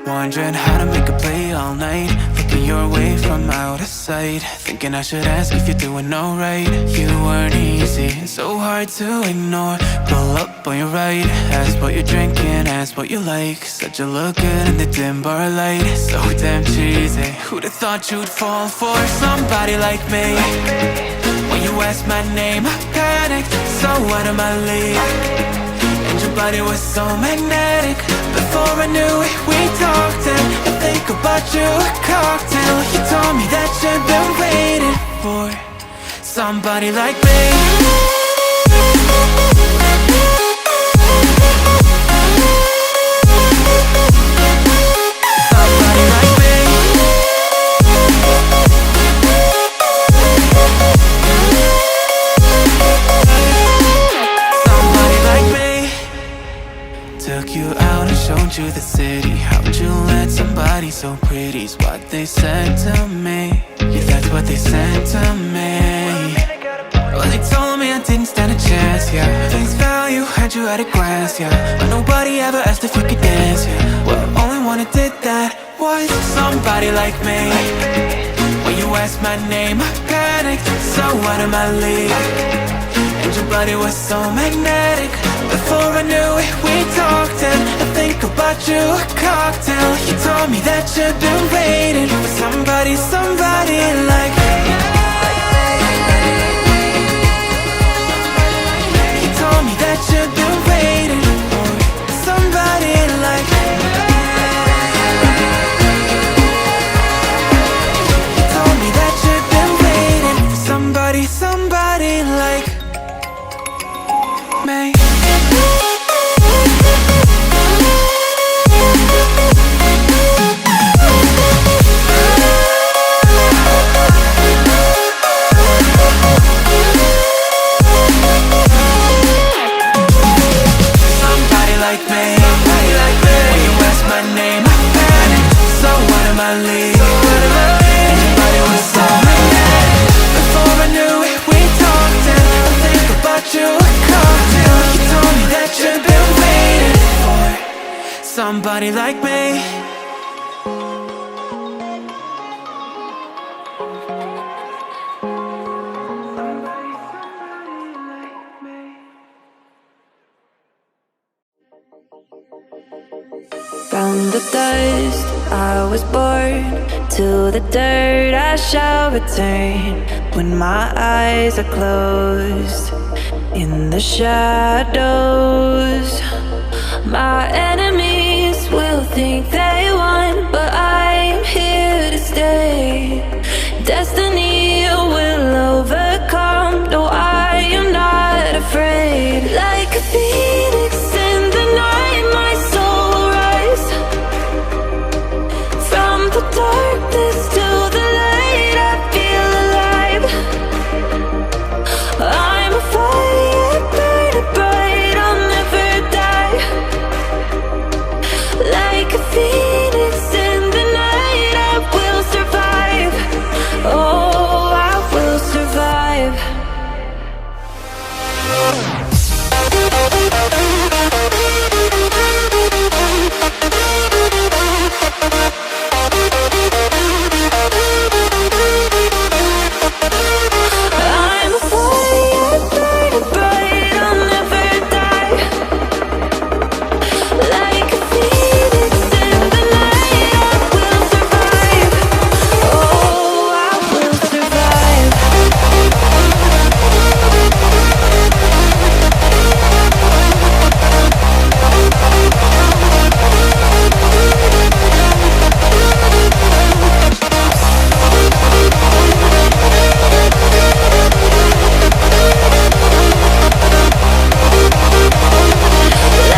Wondering how to make a play all night, looking your way from out of sight, thinking I should ask if you're doing alright. You weren't easy, so hard to ignore. Pull up on your right, ask what you're drinking, ask what you like. Said you look good in the dim bar light, so damn cheesy. Who'd have thought you'd fall for somebody like me? When you asked my name, I panicked, so out of my league. And your body was so magnetic. Before I knew it, we talked, and I think about you a cocktail. You told me that you've been waiting for somebody like me. Somebody like me. Somebody like me. Took you out and showed you the city. How'd you let somebody so pretty's what they said to me? Yeah, that's what they said to me. Well, they told me I didn't stand a chance, yeah. Face value, had you at a glance, yeah. But nobody ever asked if you could dance, yeah. Well, only one who did that was somebody like me. When you asked my name, I panicked, so out of my league. And your body was so magnetic. Before I knew it, we talked, and I think about you a cocktail. You told me that you've been waiting for somebody, somebody like me. You told me that you've been waiting for somebody like me. You told me that you've been waiting for somebody, somebody like me. Somebody like me. From the dust I was born, to the dirt I shall return. When my eyes are closed, in the shadows, my enemies will think they won, but I'm here to stay. Destiny will overcome. No, I am not afraid. Like a phoenix in the night, my soul will rise. From the darkness to the light, I feel alive. I'm a fire burning bright, I'll never die. Like a phoenix in the night, I will survive. Oh, I will survive. I'm a fire burning bright, I'll never die. Like a phoenix in the night, I will survive. Oh, I will survive.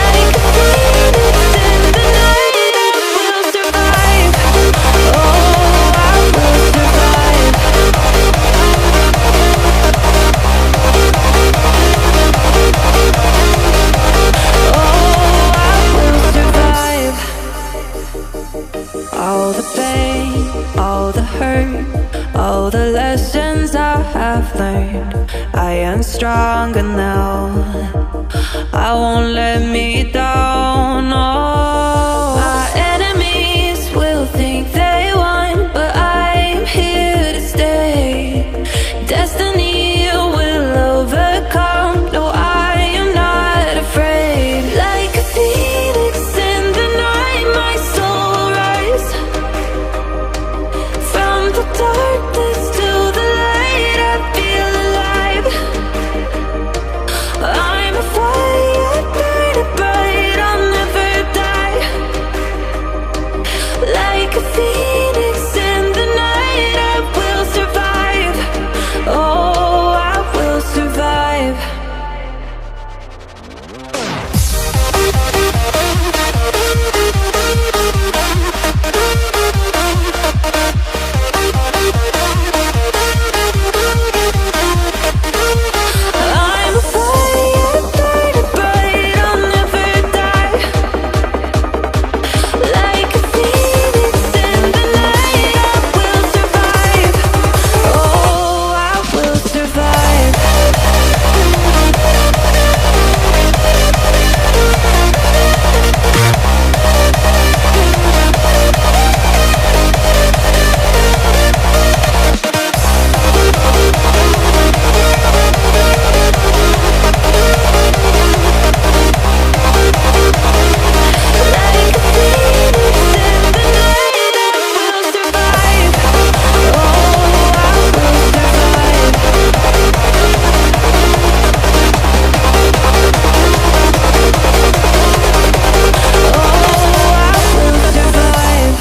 Like a phoenix in the night, I will survive. Oh, I will survive. Oh, I will survive. All the pain, all the hurt, all the lessons I have learned, I am stronger now. I won't let me down. Oh, my Destiny will overcome. No, I am not afraid. Like a phoenix in the night, my soul will rise. From the darkness to the light, I feel alive. I'm a fire, burning bright, I'll never die. Like a phoenix in the night, I will survive. Oh, I will survive. I'm a fire, burning bright, I'll never die. Like a phoenix in the night, I will survive. Oh, I will survive. Like a phoenix in the night, I will survive. Oh, I will survive. Oh, I will survive.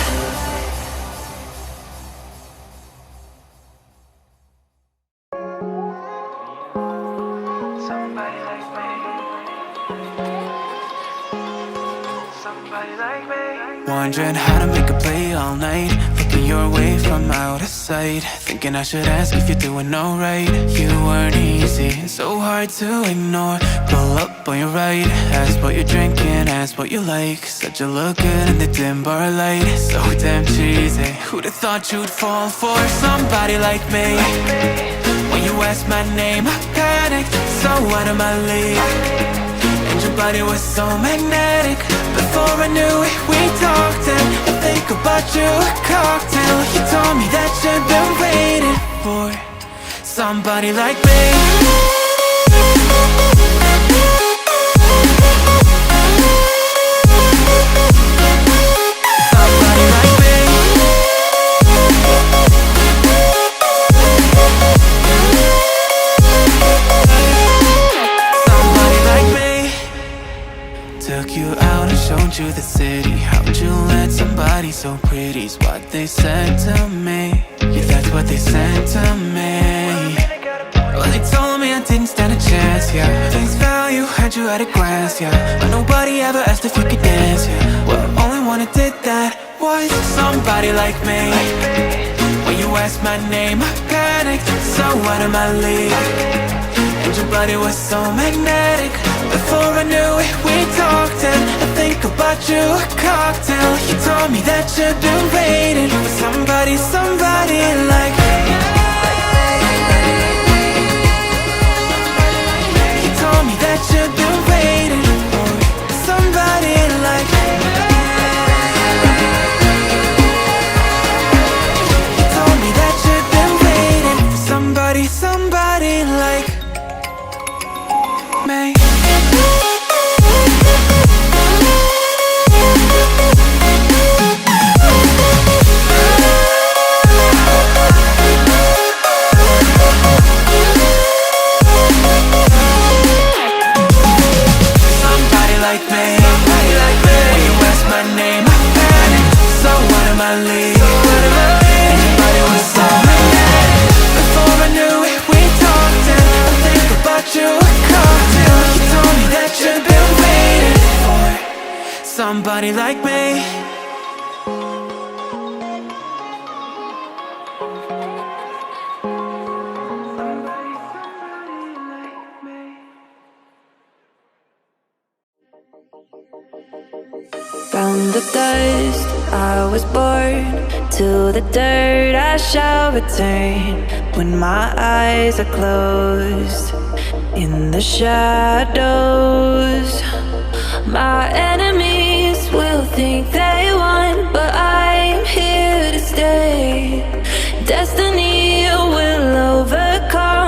Somebody like me. Somebody like me. Wondering how to make a play all night. Looking your way from out of sight. Thinking I should ask if you're doing alright. You weren't easy, so hard to ignore. Pull up on your right. Ask what you're drinking, ask what you like. Said you look good in the dim bar light. So damn cheesy. Who'd have thought you'd fall for somebody like me? When you asked my name, I panicked, so out of my league. And your body was so magnetic. Before I knew it, we talked and I think about you a cocktail. You told me that you've been waiting for somebody like me. Somebody like me. Somebody like me. Took you out and showed you the city. How'd you let somebody so pretty's what they said to me? Yeah, that's what they said to me. Well, they told me I didn't stand a chance, yeah. Face value, had you at a glance, yeah. But nobody ever asked if you could dance, yeah. Well, only one who did that was somebody like me. When you asked my name, I panicked, so out of my league. And your body was so magnetic. Before I knew it, we talked and I think about you a cocktail. You told me that you've been waiting for somebody, somebody like me. You told me that you've been waiting for somebody like me. You told me that you've been waiting for somebody, somebody like me. Somebody like me. When you ask my name, I panicked, so out of my league. And your body was so magnetic. Before I knew it, we talked and I think about you a cocktail. You told me that you've been waiting for somebody like me. From the dust I was born, to the dirt I shall return. When my eyes are closed, in the shadows, my enemies will think they won, but I'm here to stay. Destiny will overcome.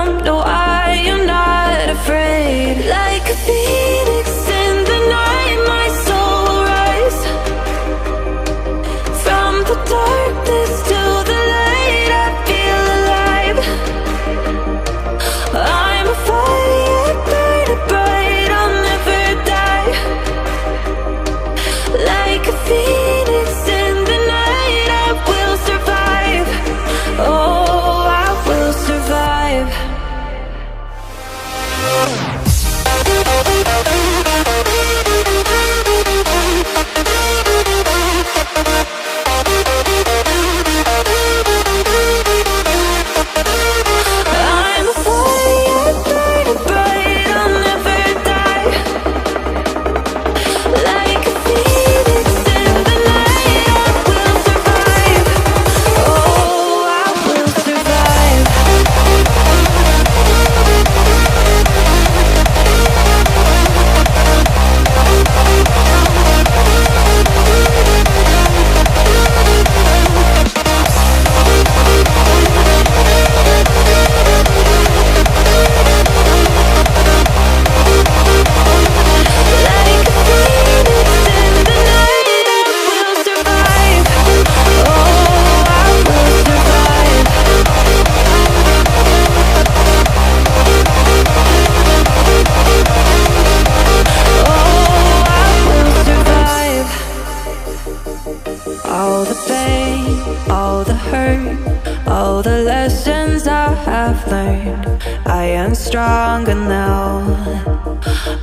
stronger now.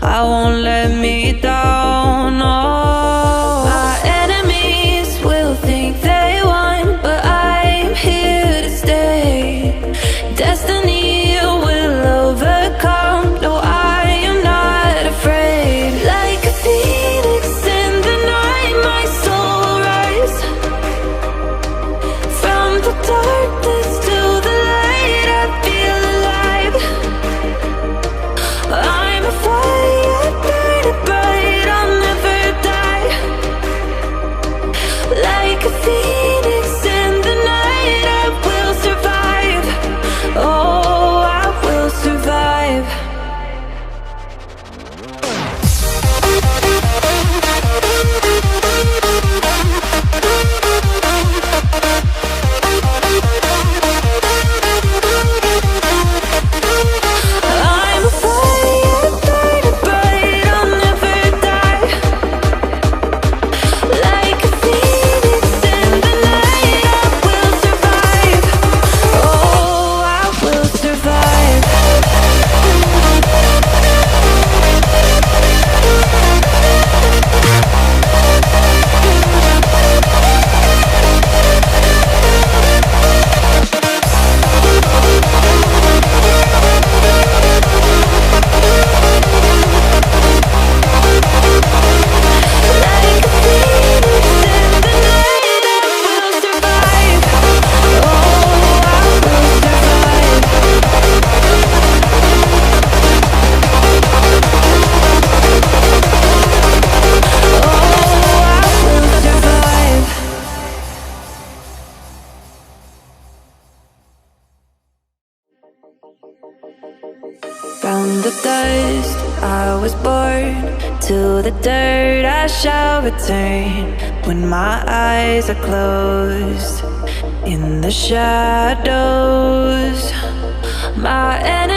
I won't let me down, no. My enemies will think they won, but I'm here to stay. Destiny will overcome, no, I am not afraid. Like a phoenix in the night, my soul will rise. From the darkness to the light, I feel alive. I'm a fire burning bright, I'll never die. Like a phoenix in the night, I will survive. Oh, I will survive. I'm a fire burning bright, I'll never die. Like a phoenix in the night, I will survive. Oh, I will survive. Like a phoenix in the night, I will survive. Oh, I will survive. Oh, I will survive. From the dust I was born, to the dirt I shall return. When my eyes are closed, in the shadows, my enemies